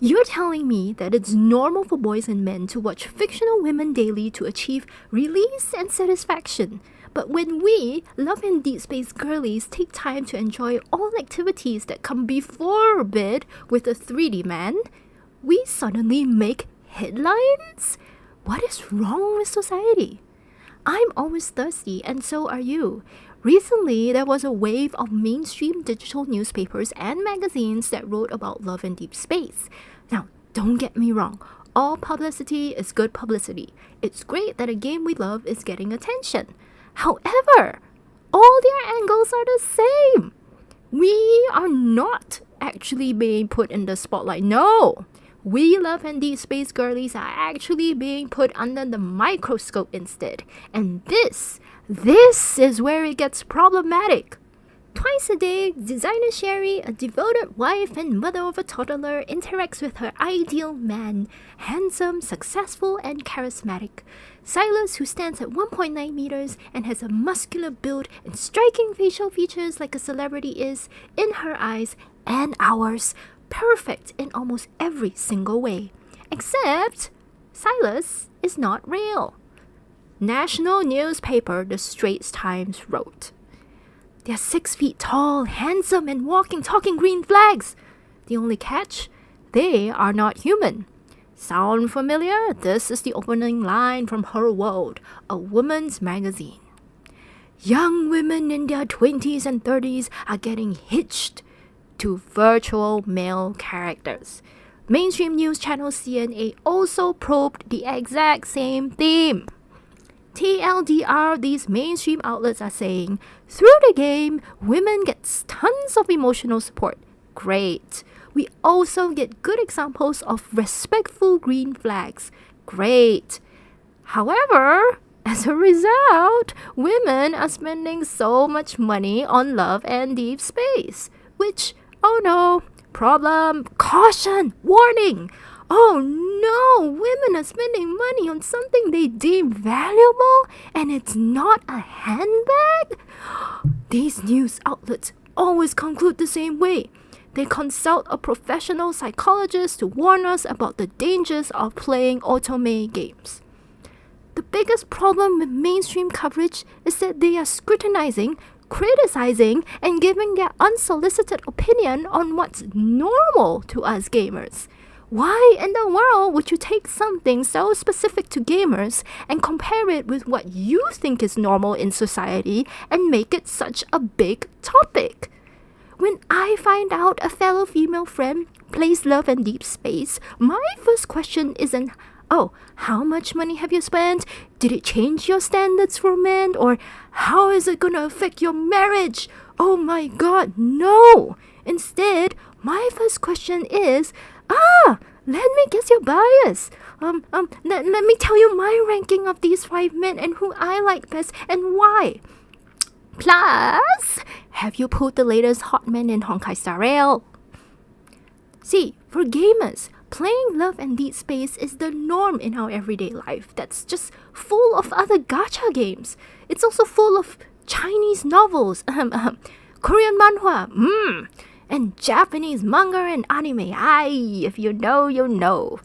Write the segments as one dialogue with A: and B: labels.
A: You're telling me that it's normal for boys and men to watch fictional women daily to achieve release and satisfaction. But when we, Love and Deepspace girlies, take time to enjoy all activities that come before bed with a 3D man, we suddenly make headlines? What is wrong with society? I'm always thirsty, and so are you. Recently, there was a wave of mainstream digital newspapers and magazines that wrote about Love and Deepspace. Now, don't get me wrong. All publicity is good publicity. It's great that a game we love is getting attention. However, all their angles are the same. We are not actually being put in the spotlight. No! We Love and Deepspace girlies are actually being put under the microscope instead. And this is where it gets problematic. Twice a day, designer Sherry, a devoted wife and mother of a toddler, interacts with her ideal man, handsome, successful, and charismatic. Sylus, who stands at 1.9 meters and has a muscular build and striking facial features like a celebrity, is, in her eyes and ours, perfect in almost every single way. Except, Sylus is not real. National newspaper The Straits Times wrote, "They're 6 feet tall, handsome, and walking, talking green flags. The only catch? They are not human." Sound familiar? This is the opening line from Her World, a woman's magazine. Young women in their 20s and 30s are getting hitched to virtual male characters. Mainstream news channel CNA also probed the exact same theme. TLDR, these mainstream outlets are saying, through the game, women get tons of emotional support. Great. We also get good examples of respectful green flags. Great. However, as a result, women are spending so much money on Love and Deepspace, which, oh no, problem, caution, warning. Oh no, women are spending money on something they deem valuable and it's not a handbag? These news outlets always conclude the same way. They consult a professional psychologist to warn us about the dangers of playing otome games. The biggest problem with mainstream coverage is that they are scrutinizing, criticizing, and giving their unsolicited opinion on what's normal to us gamers. Why in the world would you take something so specific to gamers and compare it with what you think is normal in society and make it such a big topic? When I find out a fellow female friend plays Love and Deepspace, my first question isn't, oh, how much money have you spent? Did it change your standards for men? Or how is it going to affect your marriage? Oh my god, no! Instead, my first question is, let me guess your bias. Let me tell you my ranking of these 5 men and who I like best and why. Plus, have you pulled the latest hot men in Honkai Star Rail? See, for gamers, playing Love and Deepspace is the norm in our everyday life that's just full of other gacha games. It's also full of Chinese novels, Korean manhwa, and Japanese manga and anime. Aye, if you know, you know.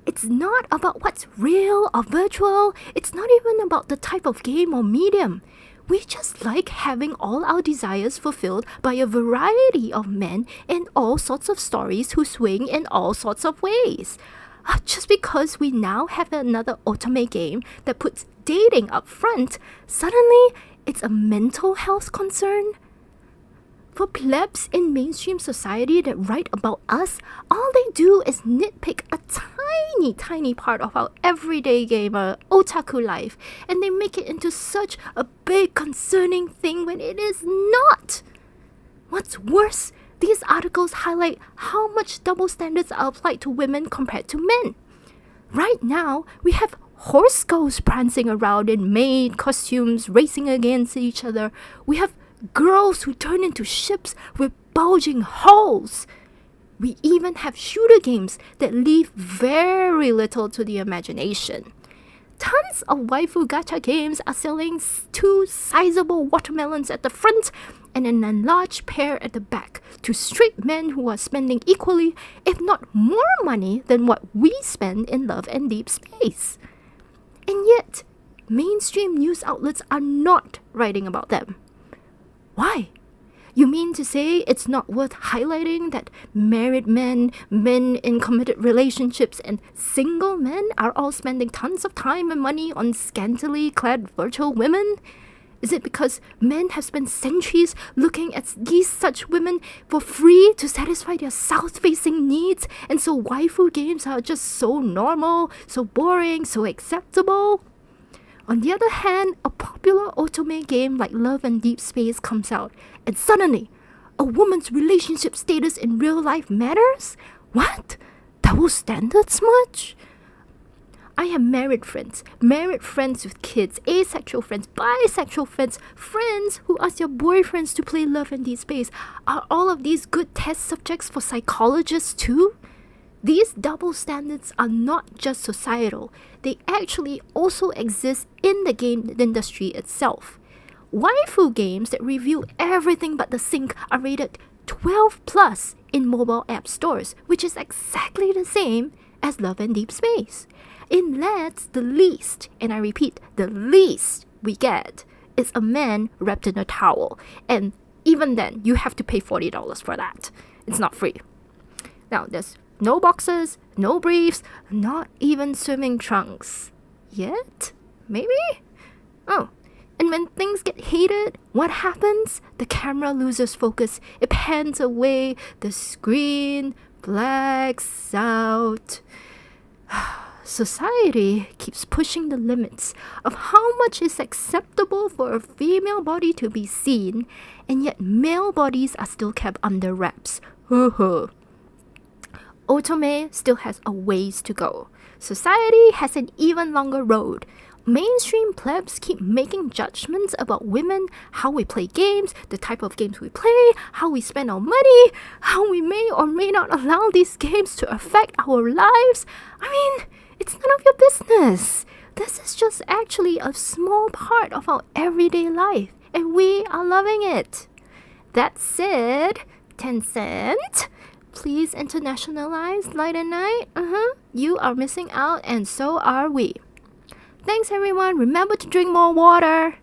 A: It's not about what's real or virtual. It's not even about the type of game or medium. We just like having all our desires fulfilled by a variety of men in all sorts of stories who swing in all sorts of ways. Just because we now have another otome game that puts dating up front, suddenly it's a mental health concern? For plebs in mainstream society that write about us, all they do is nitpick a tiny part of our everyday gamer otaku life, and they make it into such a big concerning thing when it is not. What's worse, these articles highlight how much double standards are applied to women compared to men. Right now, we have horse skulls prancing around in maid costumes, racing against each other. We have girls who turn into ships with bulging hulls. We even have shooter games that leave very little to the imagination. Tons of waifu gacha games are selling two sizable watermelons at the front and an enlarged pear at the back to straight men who are spending equally, if not more money than what we spend in love and deep space. And yet, mainstream news outlets are not writing about them. Why? You mean to say it's not worth highlighting that married men, men in committed relationships, and single men are all spending tons of time and money on scantily clad virtual women? Is it because men have spent centuries looking at these such women for free to satisfy their south-facing needs, and so waifu games are just so normal, so boring, so acceptable? On the other hand, a popular otome game like Love and Deep Space comes out, and suddenly, a woman's relationship status in real life matters? What? Double standards much? I have married friends with kids, asexual friends, bisexual friends, friends who ask their boyfriends to play Love and Deep Space. Are all of these good test subjects for psychologists too? These double standards are not just societal, they actually also exist in the game industry itself. Waifu games that review everything but the sink are rated 12 plus in mobile app stores, which is exactly the same as Love and Deep Space. In LADs, the least, and I repeat, the least we get is a man wrapped in a towel. And even then, you have to pay $40 for that. It's not free. Now, there's no boxers, no briefs, not even swimming trunks. Yet? Maybe? Oh, and when things get heated, what happens? The camera loses focus. It pans away. The screen blacks out. Society keeps pushing the limits of how much is acceptable for a female body to be seen, and yet male bodies are still kept under wraps. Otome still has a ways to go. Society has an even longer road. Mainstream plebs keep making judgments about women, how we play games, the type of games we play, how we spend our money, how we may or may not allow these games to affect our lives. I mean, it's none of your business. This is just actually a small part of our everyday life, and we are loving it. That said, Tencent, please internationalize Light and Night. You are missing out, and so are we. Thanks everyone. Remember to drink more water.